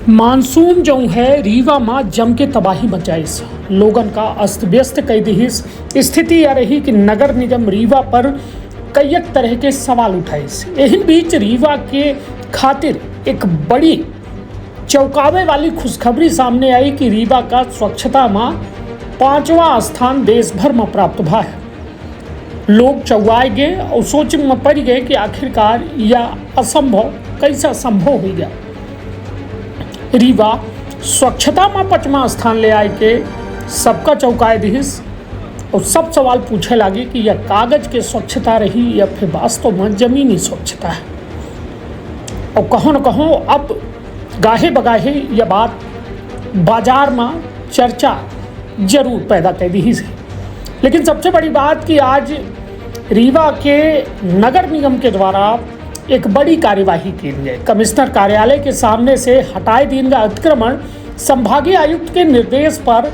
Monsoon जो है रीवा में जम के तबाही मचाइस लोगन का अस्त व्यस्त कई दिहिस स्थिति आ रही कि नगर निगम रीवा पर कई तरह के सवाल उठाइस। एही बीच रीवा के खातिर एक बड़ी चौंकावे वाली खुशखबरी सामने आई कि रीवा का स्वच्छता में 5वां स्थान देश भर में प्राप्त भा है। लोग चौंकाए गए और सोच में पड़ गए कि आखिरकार यह असंभव कैसा संभव हो गया। रीवा स्वच्छता में 5वां स्थान ले आए के सबका चौंकाए दिहिस और सब सवाल पूछे लगे कि यह कागज के स्वच्छता रही या फिर वास्तव में जमीनी स्वच्छता है। और कहो न कहो अब गाहे बगाहे यह बात बाजार में चर्चा जरूर पैदा कर दी है। लेकिन सबसे बड़ी बात कि आज रीवा के नगर निगम के द्वारा एक बड़ी कार्यवाही की गई। कमिश्नर कार्यालय के सामने से हटाए दिन का अतिक्रमण संभागीय आयुक्त के निर्देश पर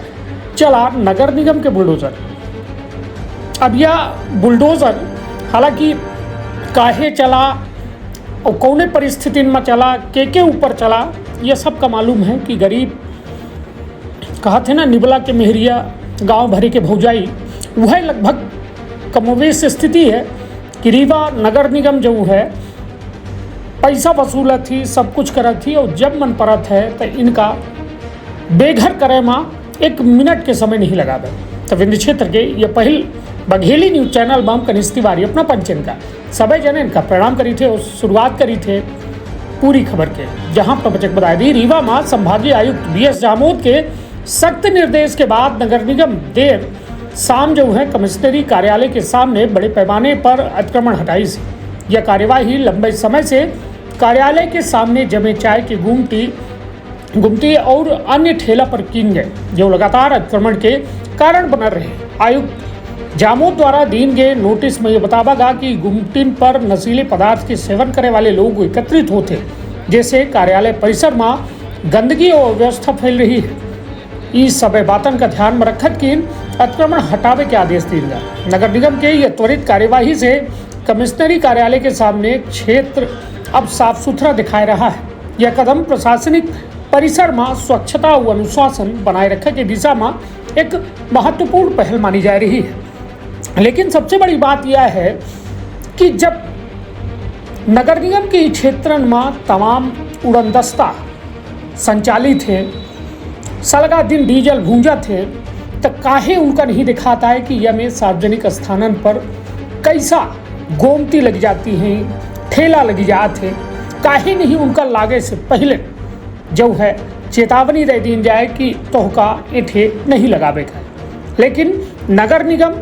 चला नगर निगम के बुलडोजर। अब यह बुलडोजर हालांकि काहे चला और कौने परिस्थिति में चला के ऊपर चला यह सब का मालूम है कि गरीब कहा थे ना निबला के मेहरिया गांव भरे के भौजाई वह लगभग कमोवेश स्थिति है कि रीवा नगर निगम जो है पैसा वसूलत थी सब कुछ करत थी और जब मन परत है तो इनका बेघर करे में 1 मिनट के समय नहीं लगा। तो विंध्य क्षेत्र के ये पहल बघेली न्यूज चैनल बम कनिष्ठ तिवारी अपना पंचन का सभी जन इनका प्रणाम करी थे और शुरुआत करी थे पूरी खबर के, जहां पर बचक बताई दी रीवा में संभागीय आयुक्त BS जामोद के सख्त निर्देश के बाद नगर निगम देर शाम जो है कमिश्नरी कार्यालय के सामने बड़े पैमाने पर अतिक्रमण हटाई से। यह कार्यवाही लंबे समय से कार्यालय के सामने जमे चाय की गुमटी और अन्य ठेला पर कीन गए जो लगातार अतिक्रमण के कारण बन रहे। आयुक्त जामोद द्वारा दीन गए नोटिस में यह बतावा गया कि गुमटिन पर नशीले पदार्थ के सेवन करने वाले लोग एकत्रित होते जैसे कार्यालय परिसर में गंदगी और व्यवस्था फैल रही है। इस सब बातन का ध्यान में रखत कि अतिक्रमण हटावे के आदेश दिए गए। नगर निगम के यह त्वरित कार्यवाही से कमिश्नरी कार्यालय के सामने क्षेत्र अब साफ सुथरा दिखाई रहा है। यह कदम प्रशासनिक परिसर में स्वच्छता और अनुशासन बनाए रखने की दिशा में एक महत्वपूर्ण पहल मानी जा रही है। लेकिन सबसे बड़ी बात यह है कि जब नगर निगम के क्षेत्र में तमाम उड़नदस्ता संचालित है, सलगा दिन डीजल भूंजा थे, तो काहे उनका नहीं दिखाता है कि यह में सार्वजनिक स्थानन पर कैसा गोमती लग जाती हैं, ठेला लगी जाते हैं, काहे नहीं उनका लागे से पहले जो है चेतावनी दे दी जाए कि तोहका इठे नहीं लगावे का। लेकिन नगर निगम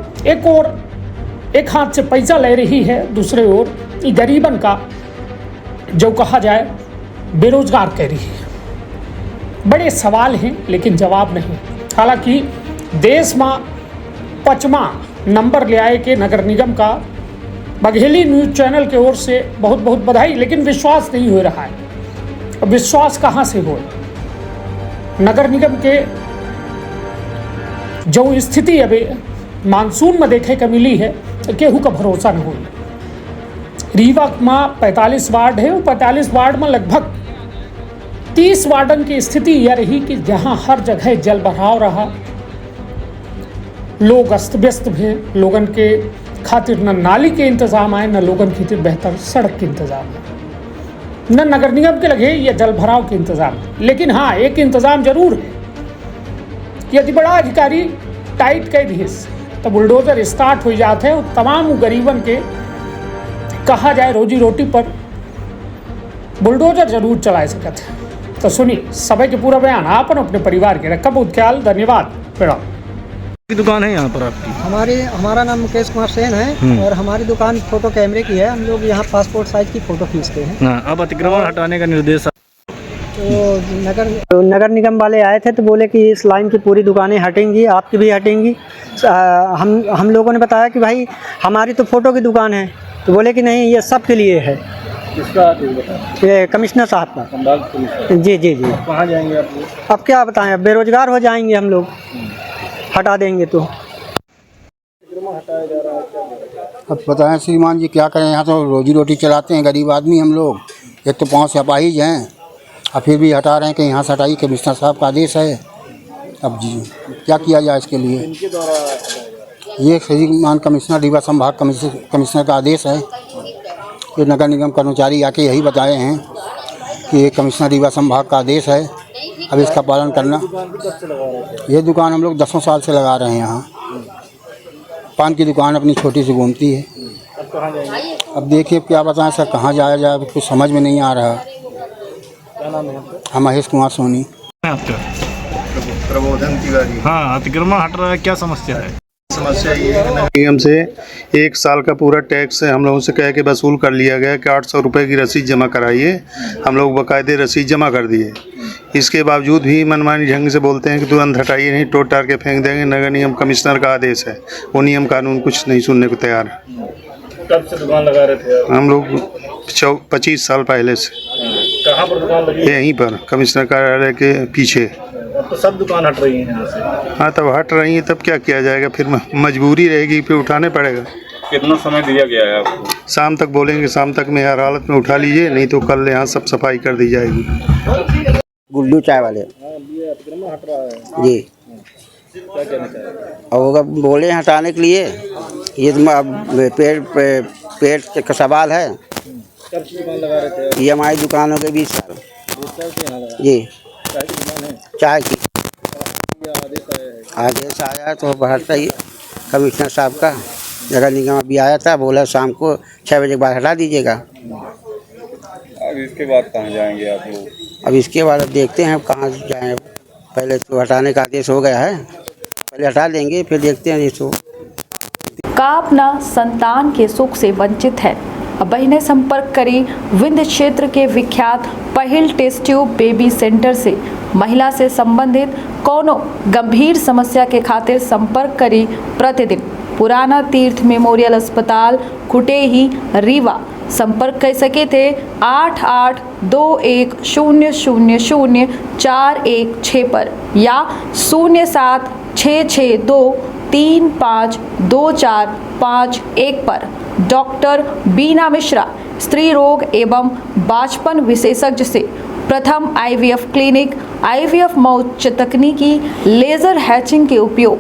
एक हाथ से पैसा ले रही है, दूसरे ओर गरीबन का जो कहा जाए बेरोजगार कर रही है। बड़े सवाल हैं लेकिन जवाब नहीं। हालांकि देश में 5वां नंबर ले आए के नगर निगम का बघेली न्यूज चैनल की ओर से बहुत बहुत बधाई, लेकिन विश्वास नहीं हो रहा है। अब विश्वास कहाँ से हो? नगर निगम के जो स्थिति अभी मानसून में देखे का मिली है तो केहू का भरोसा न हो। रीवा में 45 वार्ड है और 45 वार्ड में लगभग 30 वार्डन की स्थिति यह रही कि जहां हर जगह जल भराव रहा, लोग अस्त व्यस्त हुए, लोगन के खातिर न नाली के इंतजाम आए, न लोगन के खातिर बेहतर सड़क के इंतजाम है, न नगर निगम के लगे या जल भराव के इंतजाम। लेकिन हाँ, एक इंतजाम जरूर है, यदि बड़ा अधिकारी टाइट कर दिए तो बुलडोजर स्टार्ट हो जाते हैं और तमाम गरीबन के कहा जाए रोजी रोटी पर बुलडोजर जरूर चला सकते हैं। तो सुनिए सभी के पूरा बयान आप अपने परिवार के रखा बहुत ख्याल। धन्यवाद। प्रणाम। की दुकान है यहाँ पर आपकी? हमारा नाम मुकेश कुमार सेन है और हमारी दुकान फोटो कैमरे की है। हम लोग यहाँ पासपोर्ट साइज की फोटो खींचते हैं। हाँ, अब अतिक्रमण हटाने का निर्देश तो नगर निगम वाले आए थे तो बोले कि इस लाइन की पूरी दुकानें हटेंगी, आपकी भी हटेंगी। हम लोगों ने बताया कि भाई हमारी तो फोटो की दुकान है, तो बोले कि नहीं ये सब के लिए है। ये कमिश्नर साहब का। जी जी जी। कहाँ जाएंगे आप? अब क्या बताएं, अब बेरोजगार हो जाएंगे हम लोग, हटा देंगे तो। अब बताएं श्रीमान जी क्या करें, यहाँ तो रोजी रोटी चलाते हैं, गरीब आदमी हम लोग। एक तो 5 अपाहिज हैं अब फिर भी हटा रहे हैं कि यहाँ से हटाइए, कमिश्नर साहब का आदेश है। अब जी क्या किया जाए इसके लिए? ये श्रीमान कमिश्नर रीवा संभाग कमिश्नर का आदेश है। ये नगर निगम कर्मचारी आके यही बताए हैं कि ये कमिश्नर रीवा संभाग का आदेश है, अब इसका पालन करना। ये दुकान हम लोग 10 साल से लगा रहे हैं यहाँ। पान की दुकान अपनी छोटी सी घूमती है। अब देखिए क्या बताएं सर, कहाँ जाया जाए, कुछ समझ में नहीं आ रहा। क्या नाम है आपका? हम महेश कुमार सोनी। आपका? प्रबोधन तिवारी। हाँ, अतिक्रमण हट रहा है, क्या समस्या है? समस्या ये है नगर निगम से 1 साल का पूरा टैक्स हम लोगों से कह के वसूल कर लिया गया कि 800 रुपये की रसीद जमा कराइए। हम लोग बाकायदे रसीद जमा कर दिए। इसके बावजूद भी मनमानी ढंग से बोलते हैं कि तुरंत हटाइए, नहीं टोट टार के फेंक देंगे। नगर निगम कमिश्नर का आदेश है, वो नियम कानून कुछ नहीं सुनने को तैयार है। कब से दुकान लगा रहे थे आप? हम लोग 25 साल पहले से। कहाँ पर दुकान लगी? यहीं पर कमिश्नर कार्यालय के पीछे। अब तो सब दुकान हट रही है यहाँ से। हाँ, तब हट रही है, तब क्या किया जाएगा? फिर मजबूरी रहेगी, फिर उठाने पड़ेगा। कितना समय दिया गया है आपको? शाम तक बोलेंगे, शाम तक में हर हालत में उठा लीजिए, नहीं तो कल यहाँ सब सफाई कर दी जाएगी। गुल्लू चाय वाले हट रहा है जी। क्या कहना चाहेंगे? और अगर बोले हटाने के लिए, ये तो पेट का सवाल है। कब से दुकान लगा रहे थे? EMI दुकान हो गई 20 साल 20 साल से यहाँ लगा? जी। चाय की दुकान है? चाय की ये आदेश आया है? आदेश आया तो हटता ही कमिश्नर साहब का। नगर निगम अभी आया था, बोला शाम को 6 बजे के बाद हटा दीजिएगा। अब इसके बाद कहाँ जाएंगे आप लोग? अब इसके बाद अब देखते हैं कहाँ जाएँ। पहले तो हटाने का आदेश हो गया है, पहले हटा देंगे, फिर देखते हैं इसको। का अपना संतान के सुख से वंचित है? अब ने संपर्क करी विंध्य क्षेत्र के विख्यात पहिल टेस्ट ट्यूब बेबी सेंटर से। महिला से संबंधित कोनो गंभीर समस्या के खातिर संपर्क करी प्रतिदिन पुराना तीर्थ मेमोरियल अस्पताल कुटेही रीवा। संपर्क कर सके थे 8821000416 पर या 0766235245 पर। डॉक्टर बीना मिश्रा स्त्री रोग एवं बांझपन विशेषज्ञ से प्रथम IVF क्लिनिक, IVF मौच तकनीकी, लेजर हैचिंग के उपयोग,